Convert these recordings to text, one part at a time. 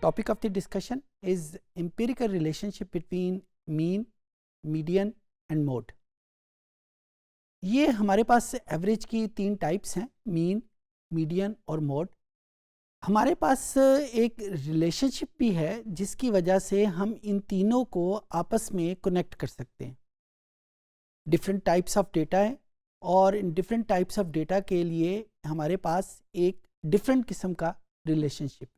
Topic of the discussion is empirical relationship between mean, median and mode. ये हमारे पास average की तीन types हैं, मीन, मीडियन और मोड. हमारे पास एक रिलेशनशिप भी है जिसकी वजह से हम इन तीनों को आपस में कनेक्ट कर सकते हैं. डिफरेंट टाइप्स ऑफ डेटा है और in different types of data के लिए हमारे पास एक डिफरेंट किस्म का रिलेशनशिप है.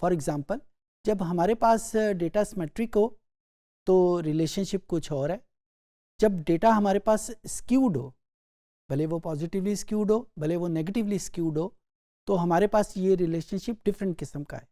फॉर एग्ज़ाम्पल, जब हमारे पास डेटा सिमेट्रिक हो तो रिलेशनशिप कुछ और है. जब डेटा हमारे पास स्क्यूड हो, भले वो पॉजिटिवली स्क्यूड हो भले वो नेगेटिवली स्क्यूड हो, तो हमारे पास ये रिलेशनशिप डिफरेंट किस्म का है.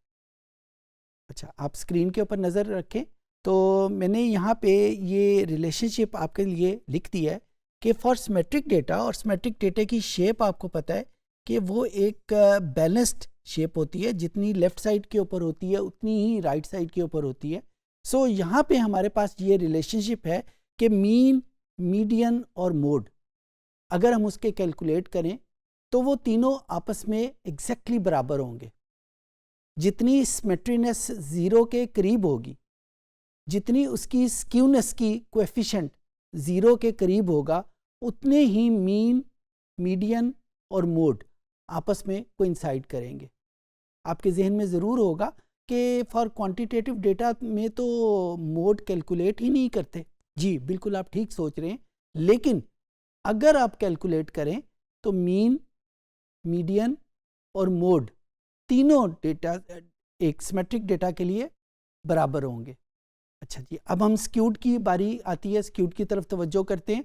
अच्छा, आप स्क्रीन के ऊपर नज़र रखें तो मैंने यहाँ पे ये रिलेशनशिप आपके लिए लिख दिया है कि फॉर सिमेट्रिक डेटा, और सिमेट्रिक डेटा की शेप आपको पता है कि वो एक बैलेंस्ड शेप होती है. जितनी लेफ़्ट साइड के ऊपर होती है उतनी ही राइट साइड के ऊपर होती है. सो यहाँ पे हमारे पास ये रिलेशनशिप है कि मीन, मीडियन और मोड अगर हम उसके कैलकुलेट करें तो वो तीनों आपस में एग्जैक्टली बराबर होंगे. जितनी सिमेट्रीनेस ज़ीरो के करीब होगी, जितनी उसकी स्क्यूनेस की कोएफिशिएंट ज़ीरो के करीब होगा, उतने ही मीन, मीडियन और मोड आपस में कोइंसाइड करेंगे. आपके जहन में ज़रूर होगा कि फॉर क्वांटिटेटिव डेटा में तो मोड कैलकुलेट ही नहीं करते. जी बिल्कुल, आप ठीक सोच रहे हैं. लेकिन अगर आप कैलकुलेट करें तो मीन, मीडियन और मोड तीनों डेटा एक सिमेट्रिक डेटा के लिए बराबर होंगे. अच्छा जी, अब हम स्क्यूड की बारी आती है. स्क्यूड की तरफ तवज्जो करते हैं.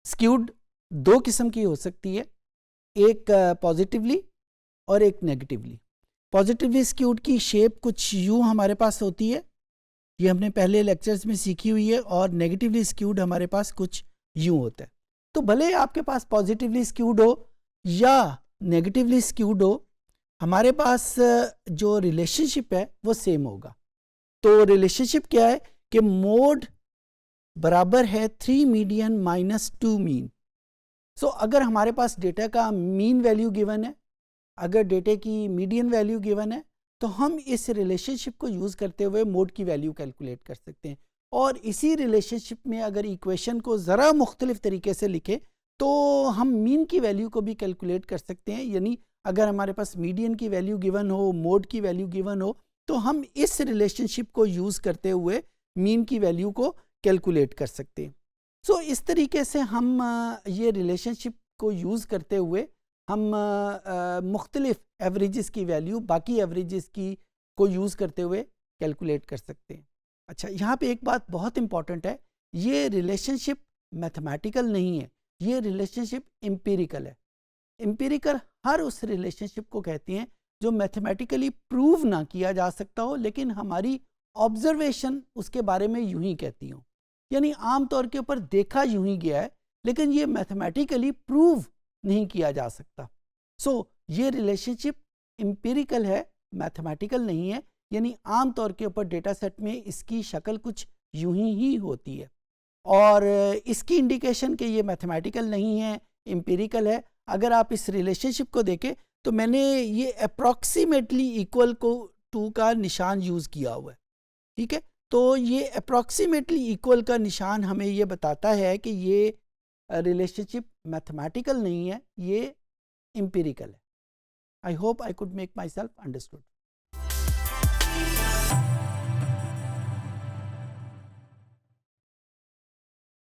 स्क्यूड दो किस्म की हो सकती है, एक पॉजिटिवली और एक नेगेटिवली. पॉजिटिवली स्क्यूड की शेप कुछ यूँ हमारे पास होती है, ये हमने पहले लेक्चर्स में सीखी हुई है, और नेगेटिवली स्क्यूड हमारे पास कुछ यूँ होता है. तो भले आपके पास पॉजिटिवली स्क्यूड हो या नेगेटिवली स्क्यूड हो, हमारे पास जो रिलेशनशिप है वो सेम होगा. तो रिलेशनशिप क्या है कि मोड बराबर है 3 मीडियन माइनस 2 मीन. सो अगर हमारे पास डेटा का मीन वैल्यू गिवन है, अगर डेटे की मीडियन वैल्यू गिवन है, तो हम इस रिलेशनशिप को यूज़ करते हुए मोड की वैल्यू कैलकुलेट कर सकते हैं. और इसी रिलेशनशिप में अगर इक्वेशन को ज़रा मुख्तलिफ तरीके से लिखें तो हम मीन की वैल्यू को भी कैलकुलेट कर सकते हैं. यानी अगर हमारे पास मीडियन की वैल्यू गिवन हो, मोड की वैल्यू गिवन हो, तो हम इस रिलेशनशिप को यूज़ करते हुए मीन की वैल्यू को कैलकुलेट कर सकते हैं. सो इस तरीके से हम ये रिलेशनशिप को यूज़ करते हुए हम मुख्तलिफ एवरेजेस की वैल्यू बाकी एवरेजेस की को यूज़ करते हुए कैलकुलेट कर सकते हैं. अच्छा, यहाँ पे एक बात बहुत इम्पॉर्टेंट है, ये रिलेशनशिप मैथमेटिकल नहीं है, ये रिलेशनशिप एम्पिरिकल है. एम्पिरिकल हर उस रिलेशनशिप को कहते हैं जो मैथमेटिकली प्रूव ना किया जा सकता हो, लेकिन हमारी ऑब्जर्वेशन उसके बारे में यूं ही कहती हो. यानी आम तौर के ऊपर देखा यूं ही गया है, लेकिन ये मैथमेटिकली प्रूव नहीं किया जा सकता. सो ये रिलेशनशिप एम्पिरिकल है, मैथमेटिकल नहीं है. यानी आम तौर के ऊपर डेटा सेट में इसकी शक्ल कुछ यूं ही होती है, और इसकी इंडिकेशन कि ये मैथमेटिकल नहीं है, एम्पिरिकल है. अगर आप इस रिलेशनशिप को देखें तो मैंने ये अप्रॉक्सीमेटली इक्वल को टू का निशान यूज़ किया हुआ है. ठीक है, तो ये अप्रॉक्सीमेटली इक्वल का निशान हमें ये बताता है कि ये रिलेशनशिप मैथमेटिकल नहीं है, ये एम्पिरिकल है. I hope I could make my self understood.